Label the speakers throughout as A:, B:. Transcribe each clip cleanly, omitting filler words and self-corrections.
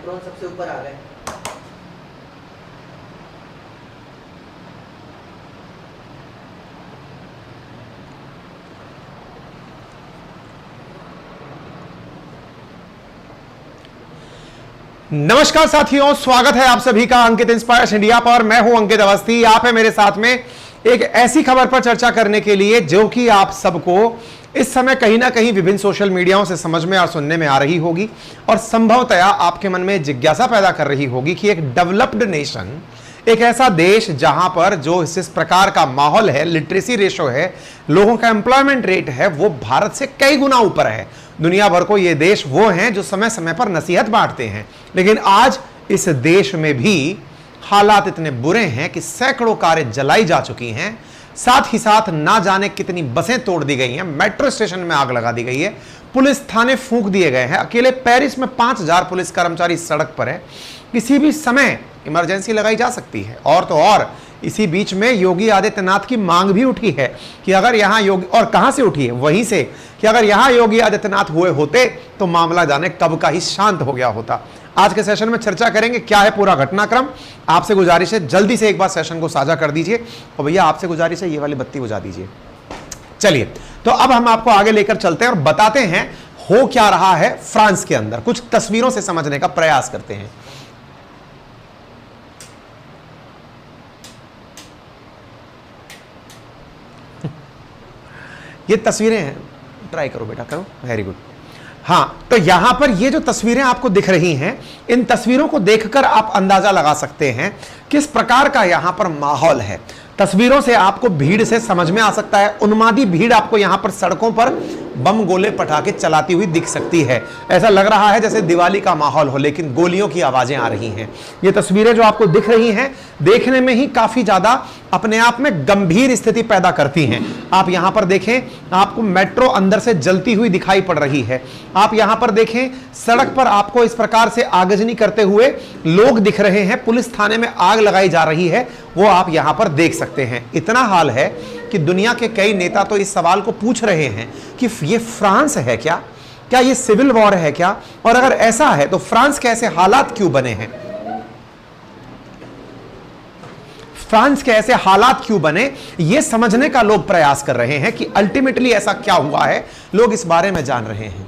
A: Macron सबसे ऊपर आ गए।
B: नमस्कार साथियों, स्वागत है आप सभी का अंकित इंस्पायर्स इंडिया पर। मैं हूं अंकित अवस्थी। आप है मेरे साथ में एक ऐसी खबर पर चर्चा करने के लिए जो कि आप सबको इस समय कहीं ना कहीं विभिन्न सोशल मीडियाओं से समझ में और सुनने में आ रही होगी और संभवतया आपके मन में जिज्ञासा पैदा कर रही होगी कि एक डेवलप्ड नेशन, एक ऐसा देश जहां पर जो इस प्रकार का माहौल है, लिटरेसी रेशो है, लोगों का एम्प्लॉयमेंट रेट है, वो भारत से कई गुना ऊपर है। दुनिया भर को ये देश वो हैं जो समय समय पर नसीहत बांटते हैं, लेकिन आज इस देश में भी हालात इतने बुरे हैं कि सैकड़ों कारें जलाई जा चुकी हैं, साथ ही साथ ना जाने कितनी बसें तोड़ दी गई हैं, मेट्रो स्टेशन में आग लगा दी गई है, पुलिस थाने फूंक दिए गए हैं। अकेले पेरिस में 5000 पुलिस कर्मचारी सड़क पर है। किसी भी समय इमरजेंसी लगाई जा सकती है। और तो और इसी बीच में योगी आदित्यनाथ की मांग भी उठी है कि अगर यहां योगी, और कहां से उठी है, वहीं से कि अगर यहां योगी आदित्यनाथ हुए होते तो मामला जाने कब का ही शांत हो गया होता। आज के सेशन में चर्चा करेंगे क्या है पूरा घटनाक्रम। आपसे गुजारिश है जल्दी से एक बार सेशन को साझा कर दीजिए और भैया आपसे गुजारिश है ये वाली बत्ती बुझा दीजिए। चलिए, तो अब हम आपको आगे लेकर चलते हैं और बताते हैं हो क्या रहा है फ्रांस के अंदर। कुछ तस्वीरों से समझने का प्रयास करते हैं। ये तस्वीरें हैं, ट्राई करो बेटा, करो, वेरी गुड। हाँ, तो यहां पर ये जो तस्वीरें आपको दिख रही हैं, इन तस्वीरों को देखकर आप अंदाजा लगा सकते हैं किस प्रकार का यहां पर माहौल है। तस्वीरों से आपको भीड़ से समझ में आ सकता है, उन्मादी भीड़ आपको यहां पर सड़कों पर बम गोले पटाखे चलाती हुई दिख सकती है। ऐसा लग रहा है जैसे दिवाली का माहौल हो, लेकिन गोलियों की आवाजें आ रही हैं। ये तस्वीरें जो आपको दिख रही हैं, देखने में ही काफी ज्यादा अपने आप में गंभीर स्थिति पैदा करती हैं। आप यहां पर देखें, आपको मेट्रो अंदर से जलती हुई दिखाई पड़ रही है। आप यहां पर देखें, सड़क पर आपको इस प्रकार से आगजनी करते हुए लोग दिख रहे हैं। पुलिस थाने में आग लगाई जा रही है, वो आप यहां पर देख सकते हैं। इतना हाल है कि दुनिया के कई नेता तो इस सवाल को पूछ रहे हैं कि ये फ्रांस है क्या? क्या ये सिविल वॉर है क्या? और अगर ऐसा है तो फ्रांस के ऐसे हालात क्यों बने हैं? फ्रांस के ऐसे हालात क्यों बने, ये समझने का लोग प्रयास कर रहे हैं कि अल्टीमेटली ऐसा क्या हुआ है। लोग इस बारे में जान रहे हैं।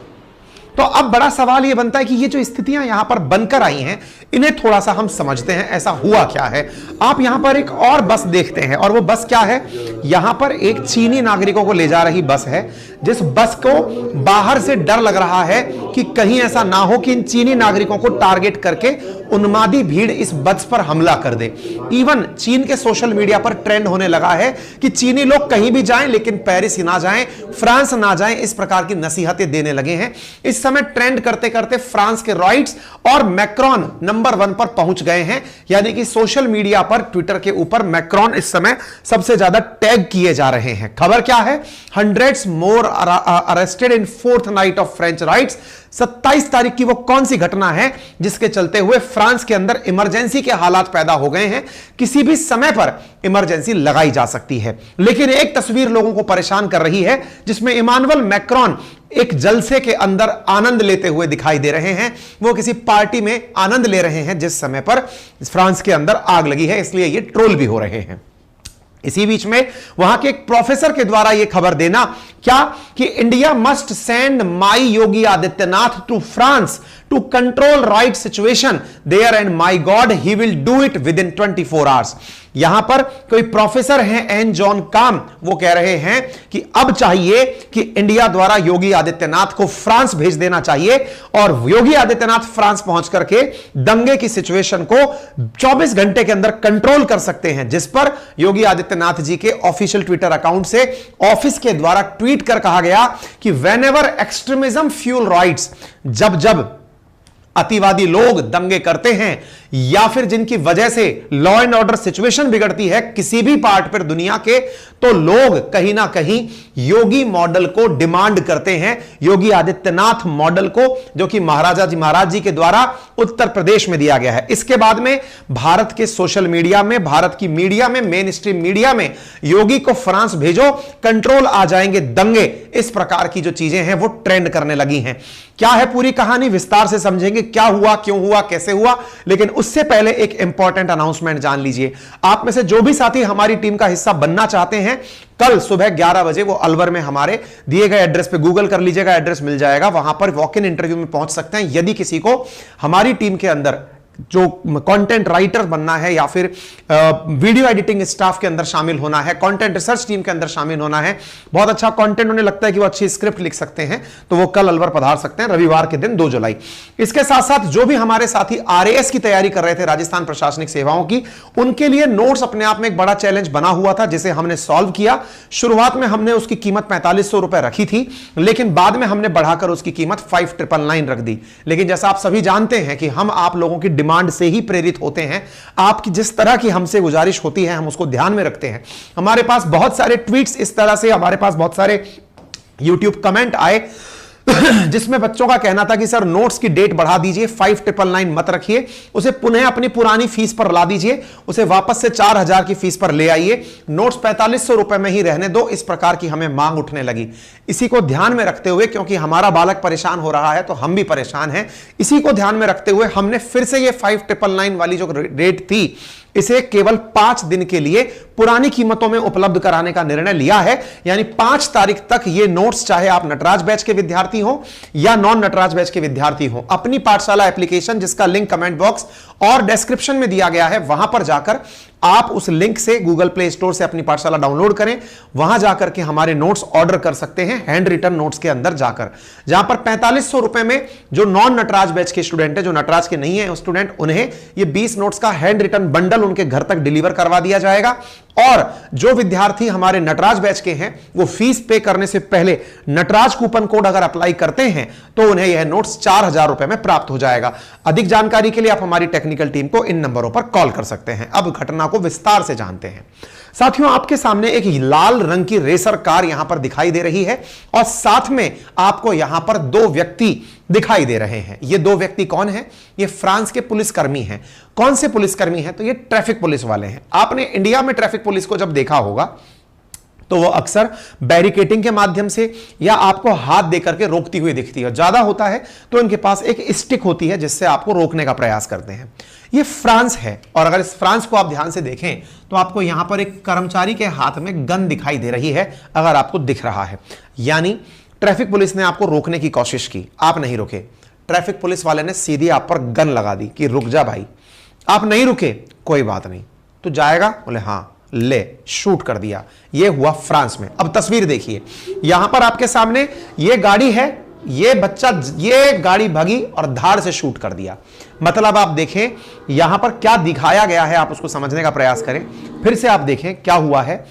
B: तो अब बड़ा सवाल यह बनता है कि ये जो स्थितियां यहां पर बनकर आई हैं, इन्हें थोड़ा सा हम समझते हैं, ऐसा हुआ क्या है। आप यहां पर एक और बस देखते हैं, और वो बस क्या है? यहां पर एक चीनी नागरिकों को ले जा रही बस है, जिस बस को बाहर से डर लग रहा है कि कहीं ऐसा ना हो कि इन चीनी नागरिकों को टारगेट करके उन्मादी भीड़ इस बस पर हमला कर दे। इवन चीन के सोशल मीडिया पर ट्रेंड होने लगा है कि चीनी लोग कहीं भी जाएं लेकिन पेरिस ही ना जाएं, फ्रांस ना जाएं, इस प्रकार की नसीहतें देने लगे हैं। इस समय ट्रेंड करते करते फ्रांस के रॉइट्स और मैक्रोन नंबर 1 पर पहुंच गए हैं। यानी कि सोशल मीडिया पर, ट्विटर के ऊपर मैक्रोन इस समय सबसे ज्यादा टैग किए जा रहे हैं। खबर क्या है? Hundreds more arrested in 4th night of French rights. 27 तारीख की वो कौन सी घटना है जिसके चलते हुए फ्रांस के अंदर इमरजेंसी के हालात पैदा हो गए हैं? किसी भी समय पर इमरजेंसी लगाई जा सकती है। लेकिन एक तस्वीर लोगों को परेशान कर रही है, जिसमें इमानुएल मैक्रोन एक जलसे के अंदर आनंद लेते हुए दिखाई दे रहे हैं। वो किसी पार्टी में आनंद ले रहे हैं जिस समय पर फ्रांस के अंदर आग लगी है, इसलिए ये ट्रोल भी हो रहे हैं। इसी बीच में वहां के एक प्रोफेसर के द्वारा यह खबर देना क्या कि India must send my Yogi Adityanath to France to control right situation there and my God he will do it within 24 hours. यहां पर कोई प्रोफेसर हैं एन जॉन काम, वो कह रहे हैं कि अब चाहिए कि इंडिया द्वारा योगी आदित्यनाथ को फ्रांस भेज देना चाहिए और योगी आदित्यनाथ फ्रांस पहुंच करके दंगे की सिचुएशन को 24 घंटे के अंदर कंट्रोल कर सकते हैं। जिस पर योगी आदित्यनाथ जी के ऑफिशियल ट्विटर अकाउंट से ऑफिस के द्वारा ट्वीट कर कहा गया कि व्हेनेवर एक्सट्रीमिज्म फ्यूल राइट्स, जब जब अतिवादी लोग दंगे करते हैं या फिर जिनकी वजह से लॉ एंड ऑर्डर सिचुएशन बिगड़ती है किसी भी पार्ट पर दुनिया के, तो लोग कहीं ना कहीं योगी मॉडल को डिमांड करते हैं, योगी आदित्यनाथ मॉडल को, जो कि महाराज जी के द्वारा उत्तर प्रदेश में दिया गया है। इसके बाद में भारत के सोशल मीडिया में, भारत की मीडिया में, मेन स्ट्रीम मीडिया में योगी को फ्रांस भेजो, कंट्रोल आ जाएंगे दंगे, इस प्रकार की जो चीजें हैं वो ट्रेंड करने लगी हैं। क्या है पूरी कहानी, विस्तार से समझेंगे, क्या हुआ, क्यों हुआ, कैसे हुआ। लेकिन उससे पहले एक इंपॉर्टेंट अनाउंसमेंट जान लीजिए। आप में से जो भी साथी हमारी टीम का हिस्सा बनना चाहते हैं, कल सुबह 11 बजे वो अलवर में हमारे दिए गए एड्रेस पे, गूगल कर लीजिएगा, एड्रेस मिल जाएगा, वहां पर वॉक इन इंटरव्यू में पहुंच सकते हैं। यदि किसी को हमारी टीम के अंदर जो कंटेंट राइटर बनना है या फिर वीडियो एडिटिंग स्टाफ के अंदर शामिल होना है, कंटेंट रिसर्च टीम के अंदर शामिल होना है, बहुत अच्छा कंटेंट उन्हें लगता है कि वो अच्छी स्क्रिप्ट लिख सकते हैं, तो वो कल अलवर पधार सकते हैं, रविवार के दिन 2 जुलाई। इसके साथ साथ जो भी हमारे साथी आरएएस की तैयारी कर रहे थे, राजस्थान प्रशासनिक सेवाओं की, उनके लिए नोट्स अपने आप में एक बड़ा चैलेंज बना हुआ था, जिसे हमने सॉल्व किया। शुरुआत में हमने उसकी कीमत 4500 रुपए रखी थी, लेकिन बाद में हमने बढ़ाकर उसकी कीमत 5999 रख दी। लेकिन जैसा आप सभी जानते हैं कि हम आप लोगों की डिमांड से ही प्रेरित होते हैं, आपकी जिस तरह की हमसे गुजारिश होती है हम उसको ध्यान में रखते हैं। हमारे पास बहुत सारे ट्वीट्स इस तरह से, हमारे पास बहुत सारे YouTube कमेंट आए जिसमें बच्चों का कहना था कि सर नोट्स की डेट बढ़ा दीजिए, 5999 मत रखिए, उसे पुनः अपनी पुरानी फीस पर ला दीजिए, उसे वापस से 4000 की फीस पर ले आइए, नोट्स 4500 रुपए में ही रहने दो। इस प्रकार की हमें मांग उठने लगी। इसी को ध्यान में रखते हुए, क्योंकि हमारा बालक परेशान हो रहा है तो हम भी परेशान हैं, इसी को ध्यान में रखते हुए हमने फिर से ये 5999 वाली जो रेट थी, इसे केवल 5 दिन के लिए पुरानी कीमतों में उपलब्ध कराने का निर्णय लिया है। यानी 5 तारीख तक ये नोट्स, चाहे आप नटराज बैच के विद्यार्थी हो या नॉन नटराज बैच के विद्यार्थी हो, अपनी पाठशाला एप्लीकेशन, जिसका लिंक कमेंट बॉक्स और डिस्क्रिप्शन में दिया गया है, वहां पर जाकर आप उस लिंक से गूगल प्ले स्टोर से अपनी पाठशाला डाउनलोड करें, वहां जाकर के हमारे नोट्स ऑर्डर कर सकते हैं, हैंड रिटन नोट्स के अंदर जाकर, जहां पर 4500 रुपए में जो नॉन नटराज बैच के स्टूडेंट है, जो नटराज के नहीं है स्टूडेंट, उन्हें ये 20 नोट्स का हैंड रिटन बंडल उनके घर तक डिलीवर करवा दिया जाएगा। और जो विद्यार्थी हमारे नटराज बैच के हैं, वो फीस पे करने से पहले नटराज कूपन कोड अगर अप्लाई करते हैं तो उन्हें यह नोट्स 4000 रुपए में प्राप्त हो जाएगा। अधिक जानकारी के लिए आप हमारी टेक्निकल टीम को इन नंबरों पर कॉल कर सकते हैं। अब घटना को विस्तार से जानते हैं। साथियों, आपके सामने एक लाल रंग की रेसर कार यहां पर दिखाई दे रही है और साथ में आपको यहां पर 2 व्यक्ति दिखाई दे रहे हैं। ये 2 व्यक्ति कौन हैं? ये फ्रांस के पुलिसकर्मी हैं। कौन से पुलिसकर्मी हैं? तो ये ट्रैफिक पुलिस वाले हैं। आपने इंडिया में ट्रैफिक पुलिस को जब देखा होगा तो वो अक्सर बैरिकेटिंग के माध्यम से या आपको हाथ देकर के रोकती हुई दिखती है। ज्यादा होता है तो इनके पास एक स्टिक होती है जिससे आपको रोकने का प्रयास करते हैं। ये फ्रांस है और अगर इस फ्रांस को आप ध्यान से देखें तो आपको यहां पर एक कर्मचारी के हाथ में गन दिखाई दे रही है, अगर आपको दिख रहा है। यानी ट्रैफिक पुलिस ने आपको रोकने की कोशिश की, आप नहीं रुके। ट्रैफिक पुलिस वाले ने सीधी आप पर गन लगा दी कि रुक जा भाई। आप नहीं रुके, कोई बात नहीं, तो जाएगा? बोले हाँ, ले, शूट कर दिया। ये हुआ फ्रांस में। अब तस्वीर देखिए, यहां पर आपके सामने ये गाड़ी है, ये बच्चा, ये गाड़ी भगी और धाड़ से शूट कर दिया। मतलब आप देखें यहां पर क्या दिखाया गया है, आप उसको समझने का प्रयास करें। फिर से आप देखें क्या हुआ है।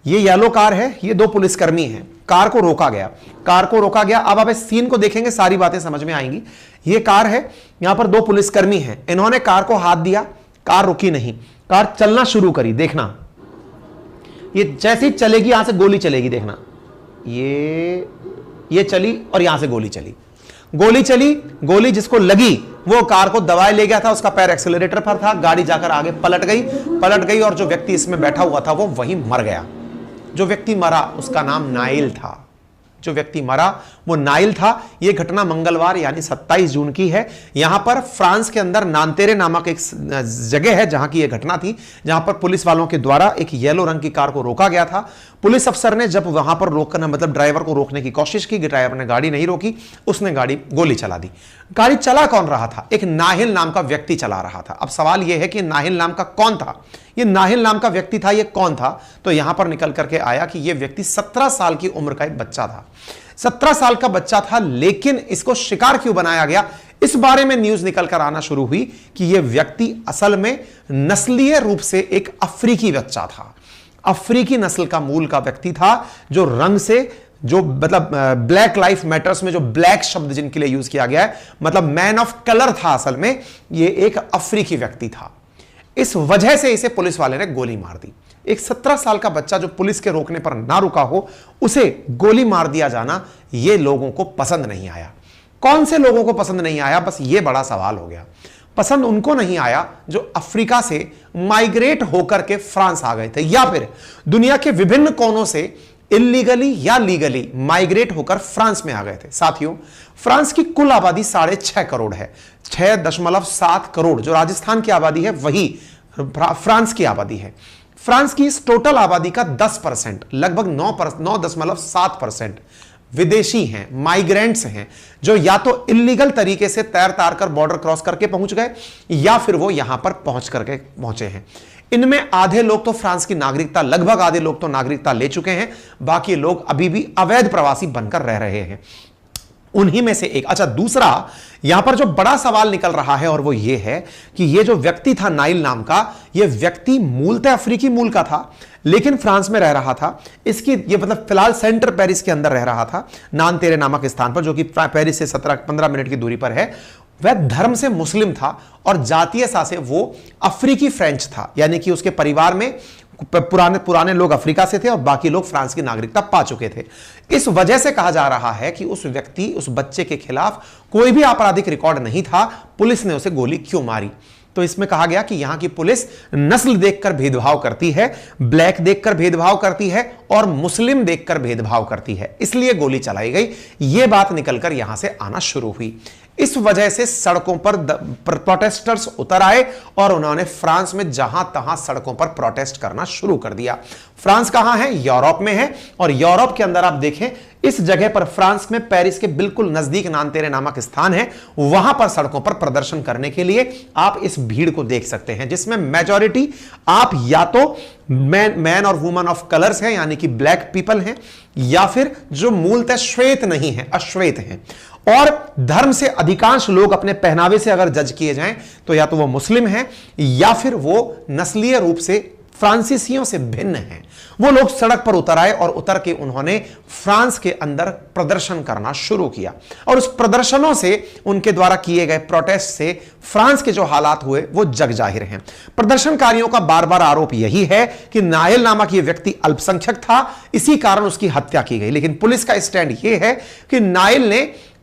B: ये येलो कार है, ये 2 पुलिसकर्मी हैं। कार को रोका गया, कार को रोका गया। अब आप इस सीन को देखेंगे, सारी बातें समझ में आएंगी। ये कार है, यहां पर 2 पुलिसकर्मी हैं। इन्होंने कार को हाथ दिया, कार रुकी नहीं, कार चलना शुरू करी। देखना, ये जैसे ही चलेगी यहां से गोली चलेगी। देखना, ये चली और यहां से गोली चली। गोली चली, गोली जिसको लगी वो कार को दबाए ले गया था, उसका पैर एक्सेलरेटर पर था, गाड़ी जाकर आगे पलट गई और जो व्यक्ति इसमें बैठा हुआ था वो वहीं मर गया। जो व्यक्ति मरा उसका नाम नाइल था। जो व्यक्ति मरा वो नाइल था। यह घटना मंगलवार यानी 27 जून की है। यहां पर फ्रांस के अंदर नांतेरे नामक एक जगह है जहां की यह घटना थी, जहां पर पुलिस वालों के द्वारा एक येलो रंग की कार को रोका गया था। पुलिस अफसर ने जब वहां पर रोकना, मतलब ड्राइवर को रोकने की कोशिश की, ड्राइवर ने गाड़ी नहीं रोकी, उसने गोली चला दी। गाड़ी चला कौन रहा था? एक नाहिल नाम का व्यक्ति चला रहा था। अब सवाल यह है कि नाहिल नाम का कौन था? ये नाहिल नाम का व्यक्ति था, ये कौन था? तो यहां पर निकल करके आया कि यह व्यक्ति 17 साल की उम्र का एक बच्चा था। 17 साल का बच्चा था, लेकिन इसको शिकार क्यों बनाया गया, इस बारे में न्यूज निकल कर आना शुरू हुई कि यह व्यक्ति असल में नस्लीय रूप से एक अफ्रीकी बच्चा था। अफ्रीकी नस्ल का मूल का व्यक्ति था, जो रंग से जो मतलब ब्लैक लाइफ मैटर्स में जो ब्लैक शब्द जिनके लिए यूज किया गया है, मतलब मैन ऑफ कलर था असल में, ये एक अफ्रीकी व्यक्ति था। इस वजह से इसे पुलिस वाले ने गोली मार दी। एक 17 साल का बच्चा जो पुलिस के रोकने पर ना रुका हो, उसे गोली मार दिया जाना, यह लोगों को पसंद नहीं आया। कौन से लोगों को पसंद नहीं आया, बस यह बड़ा सवाल हो गया। पसंद उनको नहीं आया जो अफ्रीका से माइग्रेट होकर के फ्रांस आ गए थे, या फिर दुनिया के विभिन्न कोनों से इलीगली या लीगली माइग्रेट होकर फ्रांस में आ गए थे। साथियों, फ्रांस की कुल आबादी 6.5 करोड़ है। 6.7 करोड़ जो राजस्थान की आबादी है, वही फ्रांस की आबादी है। फ्रांस की इस टोटल आबादी का 10%, लगभग 9.7% विदेशी हैं, माइग्रेंट्स हैं, जो या तो इलीगल तरीके से तैर तार कर बॉर्डर क्रॉस करके पहुंच गए, या फिर वो यहां पर पहुंचे हैं। इनमें आधे लोग तो फ्रांस की नागरिकता, लगभग आधे लोग तो नागरिकता ले चुके हैं, बाकी लोग अभी भी अवैध प्रवासी बनकर रह रहे हैं। उन्हीं में से एक। अच्छा, दूसरा यहां पर जो बड़ा सवाल निकल रहा है, और वो ये है कि ये जो व्यक्ति था नाइल नाम का, ये व्यक्ति मूलतः अफ्रीकी मूल का था, लेकिन फ्रांस में रह रहा था। इसकी ये मतलब फिलहाल सेंटर पेरिस के अंदर रह रहा था, नानतेरे नामक स्थान पर, जो कि पेरिस से 17-15 मिनट की दूरी पर है। वह धर्म से मुस्लिम था और जातीयता से वो अफ्रीकी फ्रेंच था, यानी कि उसके परिवार में पुराने लोग अफ्रीका से थे और बाकी लोग फ्रांस की नागरिकता पा चुके थे। इस वजह से कहा जा रहा है कि उस व्यक्ति, उस बच्चे के खिलाफ कोई भी आपराधिक रिकॉर्ड नहीं था, पुलिस ने उसे गोली क्यों मारी। तो इसमें कहा गया कि यहां की पुलिस नस्ल देखकर भेदभाव करती है, ब्लैक देखकर भेदभाव करती है और मुस्लिम देखकर भेदभाव करती है, इसलिए गोली चलाई गई। यह बात निकलकर यहां से आना शुरू हुई। इस वजह से सड़कों पर प्रोटेस्टर्स उतर आए और उन्होंने फ्रांस में जहां तहां सड़कों पर प्रोटेस्ट करना शुरू कर दिया। फ्रांस कहां है? यूरोप में है, और यूरोप के अंदर आप देखें, इस जगह पर फ्रांस में पेरिस के बिल्कुल नजदीक नानतेरे नामक स्थान है, वहां पर सड़कों पर प्रदर्शन करने के लिए आप इस भीड़ को देख सकते हैं, जिसमें मेजॉरिटी आप या तो मैन और वुमन ऑफ कलर्स हैं, यानी कि ब्लैक पीपल हैं, या फिर जो मूलतः श्वेत नहीं है, अश्वेत हैं। और धर्म से अधिकांश लोग अपने पहनावे से अगर जज किए जाएं तो या तो वो मुस्लिम हैं या फिर वो नस्लीय रूप से फ्रांसीसियों से भिन्न हैं। वो लोग सड़क पर उतर आए और उतर के उन्होंने फ्रांस के अंदर प्रदर्शन करना शुरू किया, और उस प्रदर्शनों से, उनके द्वारा किए गए प्रोटेस्ट से फ्रांस के जो हालात हुए वो जग जाहिर हैं। प्रदर्शनकारियों का बार बार आरोप यही है कि नाइल नामक ये व्यक्ति अल्पसंख्यक था, इसी कारण उसकी हत्या की गई। लेकिन पुलिस का स्टैंड यह है कि नाइल ने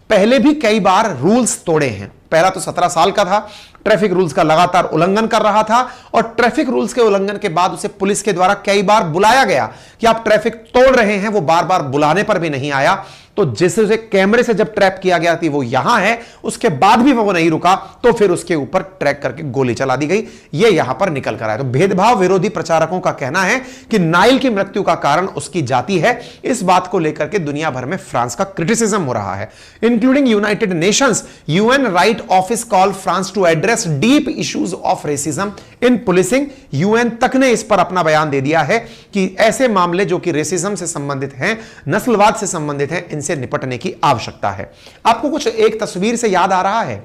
B: पहले भी कई बार रूल्स तोड़े हैं। पहला तो 17 साल का था, ट्रैफिक रूल्स का लगातार उल्लंघन कर रहा था, और ट्रैफिक रूल्स के उल्लंघन के बाद उसे पुलिस के द्वारा कई बार बुलाया गया कि आप ट्रैफिक तोड़ रहे हैं। वो बार बार बुलाने पर भी नहीं आया। तो जिसे उसे कैमरे से जब ट्रैप किया गया थी वो यहां है, उसके बाद भी वो नहीं रुका, तो फिर उसके ऊपर ट्रैक करके गोली चला दी गई। ये यहां पर निकल कर आया। तो भेदभाव विरोधी प्रचारकों का कहना है कि नाइल की मृत्यु का कारण उसकी जाति है। इस बात को लेकर के दुनिया भर में फ्रांस का क्रिटिसिज्म हो रहा है, including United Nations. UN right office call France to address deep issues of racism in policing. UN तक ने इस पर अपना बयान दे दिया है कि ऐसे मामले जो कि रेसिज्म से संबंधित हैं, नस्लवाद से संबंधित हैं, से निपटने की आवश्यकता है। आपको कुछ एक तस्वीर से याद आ रहा है?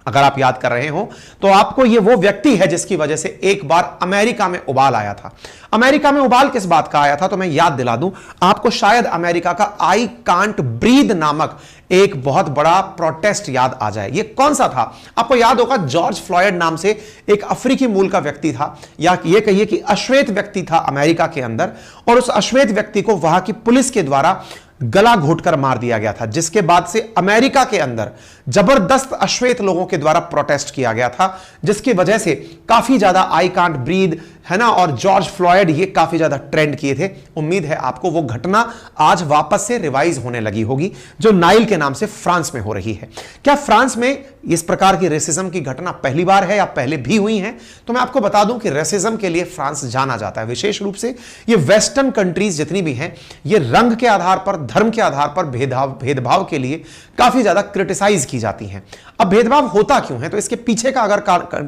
B: अगर आप याद कर रहे हो तो आपको यह वो व्यक्ति है जिसकी वजह से एक बार अमेरिका में उबाल आया था। अमेरिका में उबाल किस बात का आया था तो मैं याद दिला दूं आपको। शायद अमेरिका का आई कांट ब्रीद नामक एक बहुत बड़ा प्रोटेस्ट याद आ जाए। यह कौन सा था? आपको याद होगा, जॉर्ज फ्लॉयड नाम से एक अफ्रीकी मूल का व्यक्ति था, या यह कहिए कि अश्वेत व्यक्ति था अमेरिका के अंदर, और उस अश्वेत व्यक्ति को वहां की पुलिस के द्वारा गला घोटकर मार दिया गया था, जिसके बाद से अमेरिका के अंदर जबरदस्त अश्वेत लोगों के द्वारा प्रोटेस्ट किया गया था, जिसकी वजह से काफी ज्यादा आई कांट ब्रीद है ना और जॉर्ज फ्लॉयड ये काफी ज्यादा ट्रेंड किए थे। उम्मीद है आपको वो घटना आज वापस से रिवाइज होने लगी होगी, जो नाइल के नाम से फ्रांस में हो रही है। क्या फ्रांस में इस प्रकार की रेसिज्म की घटना पहली बार है या पहले भी हुई है? तो मैं आपको बता दूं कि रेसिज्म के लिए फ्रांस जाना जाता है। विशेष रूप से ये वेस्टर्न कंट्रीज जितनी भी हैं, ये रंग के आधार पर, धर्म के आधार पर भेदभाव के लिए काफी ज्यादा क्रिटिसाइज की जाती हैं। अब भेदभाव होता क्यों है? तो इसके पीछे का अगर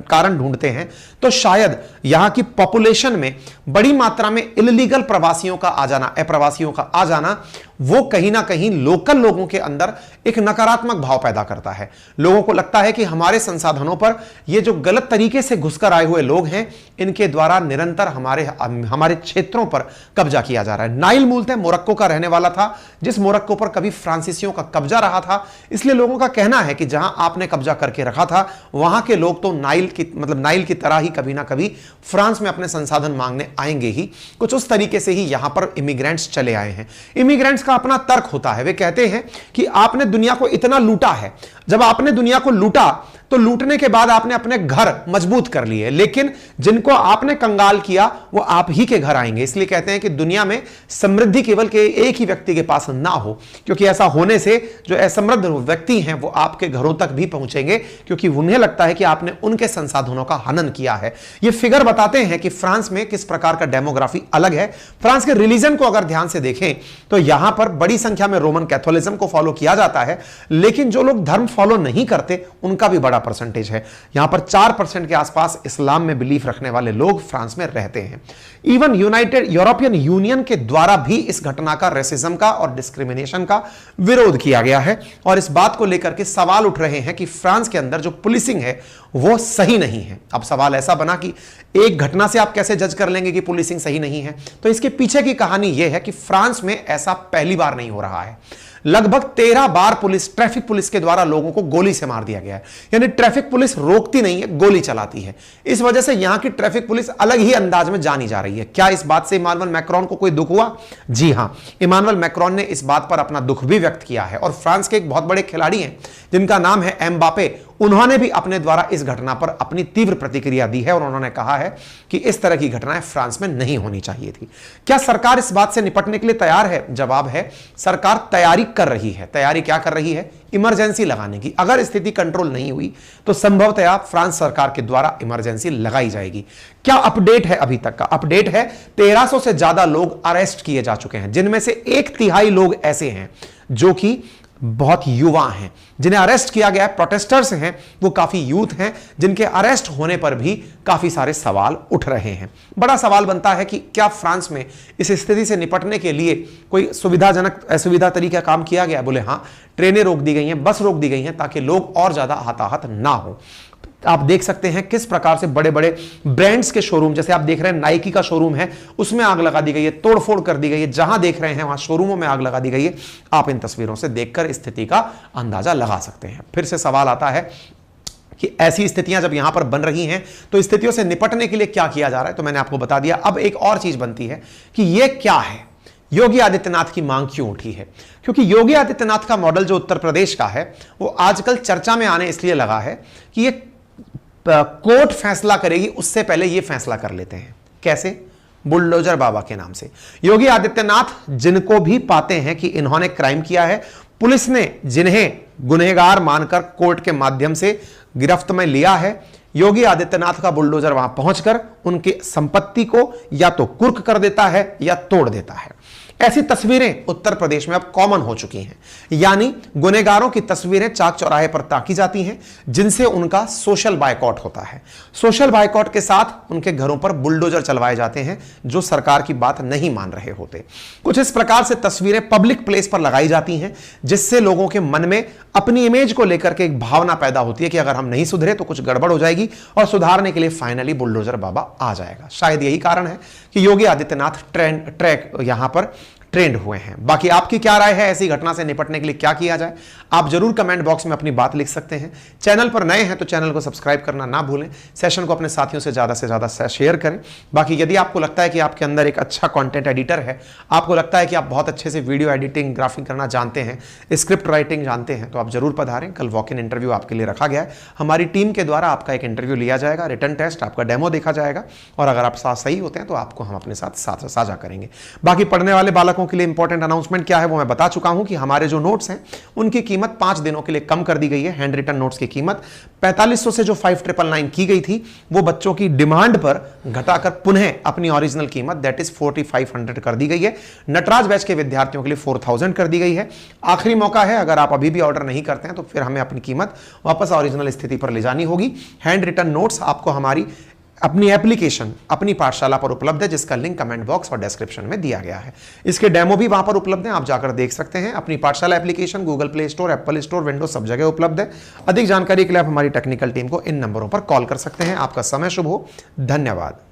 B: कारण ढूंढते हैं तो शायद यहां की पॉपुलेशन में बड़ी मात्रा में इलीगल प्रवासियों का आ जाना, अप्रवासियों का आ जाना, वो कहीं ना कहीं लोकल लोगों के अंदर एक नकारात्मक भाव पैदा करता है। लोगों को लगता है कि हमारे संसाधनों पर ये जो गलत तरीके से घुसकर आए हुए लोग हैं, इनके द्वारा निरंतर हमारे क्षेत्रों पर कब्जा किया जा रहा है। नाइल मूलतः मोरक्को का रहने वाला था, जिस मोरक्को पर कभी फ्रांसीसियों का कब्जा रहा था। इसलिए लोगों का कहना है कि जहां आपने कब्जा करके रखा था, वहां के लोग तो नाइल की तरह ही कभी ना कभी फ्रांस में अपने संसाधन मांगने आएंगे ही। कुछ उस तरीके से ही यहां पर इमिग्रेंट्स चले आए हैं। इमिग्रेंट्स का अपना तर्क होता है। वे कहते हैं कि आपने दुनिया को इतना लूटा है, जब आपने दुनिया को लूटा तो लूटने के बाद आपने अपने घर मजबूत कर लिए, लेकिन जिनको आपने कंगाल किया वो आप ही के घर आएंगे। इसलिए कहते हैं कि दुनिया में समृद्धि केवल के एक ही व्यक्ति के पास ना हो, क्योंकि ऐसा होने से जो असमृद्ध व्यक्ति हैं वो आपके घरों तक भी पहुंचेंगे, क्योंकि उन्हें लगता है कि आपने उनके संसाधनों का हनन किया है। ये फिगर बताते हैं कि फ्रांस में किस प्रकार का डेमोग्राफी अलग है। फ्रांस के रिलीजन को अगर ध्यान से देखें तो यहां पर बड़ी संख्या में रोमन कैथोलिज्म को फॉलो किया जाता है, लेकिन जो लोग धर्म फॉलो नहीं करते उनका भी बड़ा परसेंटेज है। यहां पर 4% के आसपास इस्लाम में बिलीफ रखने वाले लोग फ्रांस में रहते हैं। इवन यूरोपियन यूनियन के द्वारा भी इस घटना का, रेसिज्म का और डिस्क्रिमिनेशन का विरोध किया गया है, और इस बात को लेकर के सवाल उठ रहे हैं कि फ्रांस के अंदर जो पुलिसिंग है वो सही नहीं है। अब सवाल ऐसा बना कि एक घटना से आप कैसे जज कर लेंगे कि पुलिसिंग सही नहीं है? तो इसके पीछे की कहानी यह है कि फ्रांस में ऐसा पहली बार नहीं हो रहा है। लगभग 13 बार ट्रैफिक पुलिस के द्वारा लोगों को गोली से मार दिया गया है। यानी ट्रैफिक पुलिस रोकती नहीं है, गोली चलाती है। इस वजह से यहां की ट्रैफिक पुलिस अलग ही अंदाज में जानी जा रही है। क्या इस बात से इमानुएल मैक्रोन को कोई दुख हुआ? जी हां, इमानुएल मैक्रोन ने इस बात पर अपना दुख भी व्यक्त किया है। और फ्रांस के एक बहुत बड़े खिलाड़ी हैं जिनका नाम है एम्बापे, उन्होंने भी अपने द्वारा इस घटना पर अपनी तीव्र प्रतिक्रिया दी है और उन्होंने कहा है कि इस तरह की घटनाएं फ्रांस में नहीं होनी चाहिए थी। क्या सरकार इस बात से निपटने के लिए तैयार है? जवाब है, सरकार तैयारी कर रही है। तैयारी क्या कर रही है? इमरजेंसी लगाने की। अगर स्थिति कंट्रोल नहीं हुई तो संभवतः फ्रांस सरकार के द्वारा इमरजेंसी लगाई जाएगी। क्या अपडेट है? अभी तक का अपडेट है 1300 से ज्यादा लोग अरेस्ट किए जा चुके हैं, जिनमें से 1/3 लोग ऐसे हैं जो कि बहुत युवा हैं, जिन्हें अरेस्ट किया गया है। प्रोटेस्टर्स हैं, वो काफी यूथ हैं, जिनके अरेस्ट होने पर भी काफी सारे सवाल उठ रहे हैं। बड़ा सवाल बनता है कि क्या फ्रांस में इस स्थिति से निपटने के लिए कोई सुविधाजनक असुविधा तरीका काम किया गया? बोले हाँ, ट्रेनें रोक दी गई हैं, बस रोक दी गई हैं, ताकि लोग और ज्यादा हताहत ना हो। आप देख सकते हैं किस प्रकार से बड़े बड़े ब्रांड्स के शोरूम, जैसे आप देख रहे हैं नाइकी का शोरूम है, उसमें आग लगा दी गई है, तोड़फोड़ कर दी गई है। जहां देख रहे हैं वहां शोरूमों में आग लगा दी गई है। आप इन तस्वीरों से देखकर स्थिति का अंदाजा लगा सकते हैं। फिर से सवाल आता है कि ऐसी स्थितियां जब यहां पर बन रही हैं तो स्थितियों से निपटने के लिए क्या किया जा रहा है? तो मैंने आपको बता दिया। अब एक और चीज बनती है कि यह क्या है, योगी आदित्यनाथ की मांग क्यों उठी है? क्योंकि योगी आदित्यनाथ का मॉडल जो उत्तर प्रदेश का है वो आजकल चर्चा में आने इसलिए लगा है कि ये कोर्ट फैसला करेगी, उससे पहले ये फैसला कर लेते हैं। कैसे? बुलडोजर बाबा के नाम से। योगी आदित्यनाथ जिनको भी पाते हैं कि इन्होंने क्राइम किया है, पुलिस ने जिन्हें गुनहगार मानकर कोर्ट के माध्यम से गिरफ्त में लिया है, योगी आदित्यनाथ का बुलडोजर वहां पहुंचकर उनकी संपत्ति को या तो कुर्क कर देता है या तोड़ देता है। ऐसी तस्वीरें उत्तर प्रदेश में अब कॉमन हो चुकी हैं। यानी गुनहगारों की तस्वीरें चाक चौराहे पर ताकी जाती हैं, जिनसे उनका सोशल बायकॉट होता है। सोशल बायकॉट के साथ उनके घरों पर बुलडोजर चलवाए जाते हैं जो सरकार की बात नहीं मान रहे होते। कुछ इस प्रकार से तस्वीरें पब्लिक प्लेस पर लगाई जाती हैं, जिससे लोगों के मन में अपनी इमेज को लेकर के एक भावना पैदा होती है कि अगर हम नहीं सुधरे तो कुछ गड़बड़ हो जाएगी और सुधारने के लिए फाइनली बुलडोजर बाबा आ जाएगा। शायद यही कारण है कि योगी आदित्यनाथ ट्रैक यहां पर ट्रेंड हुए हैं। बाकी आपकी क्या राय है, ऐसी घटना से निपटने के लिए क्या किया जाए? आप जरूर कमेंट बॉक्स में अपनी बात लिख सकते हैं। चैनल पर नए हैं तो चैनल को सब्सक्राइब करना ना भूलें। सेशन को अपने साथियों से ज्यादा शेयर करें। बाकी यदि आपको लगता है कि आपके अंदर एक अच्छा कंटेंट एडिटर है, आपको लगता है कि आप बहुत अच्छे से वीडियो एडिटिंग, ग्राफिक करना जानते हैं, स्क्रिप्ट राइटिंग जानते हैं, तो आप जरूर पधारें। कल वॉक इन इंटरव्यू आपके लिए रखा गया है। हमारी टीम के द्वारा आपका एक इंटरव्यू लिया जाएगा, रिटन टेस्ट, आपका डेमो देखा जाएगा, और अगर आप सही होते हैं तो आपको हम अपने साथ साझा करेंगे। बाकी पढ़ने वाले बालकों के लिए इंपॉर्टेंट अनाउंसमेंट क्या है वो मैं बता चुका हूं कि हमारे जो नोट्स हैं उनकी कीमत 5 दिनों के लिए कम कर दी गई है। हैंड रिटन नोट्स की कीमत 4500 से जो 5999 की गई थी वो बच्चों की डिमांड पर घटाकर पुनः अपनी ओरिजिनल कीमत दैट इज 4500 कर दी गई है। नटराज बैच के विद्यार्थियों के लिए 4000 कर दी गई है। आखिरी मौका है, अगर आप अभी भी ऑर्डर नहीं करते हैं तो फिर हमें अपनी कीमत वापस ओरिजिनल स्थिति पर ले जानी होगी। हैंड रिटन नोट्स आपको हमारी अपनी एप्लीकेशन अपनी पाठशाला पर उपलब्ध है, जिसका लिंक कमेंट बॉक्स और डिस्क्रिप्शन में दिया गया है। इसके डेमो भी वहां पर उपलब्ध हैं, आप जाकर देख सकते हैं। अपनी पाठशाला application Google play store, Apple store, Windows सब जगह उपलब्ध है। अधिक जानकारी के लिए आप हमारी टेक्निकल टीम को इन नंबरों पर कॉल कर सकते हैं। आपका समय शुभ हो। धन्यवाद।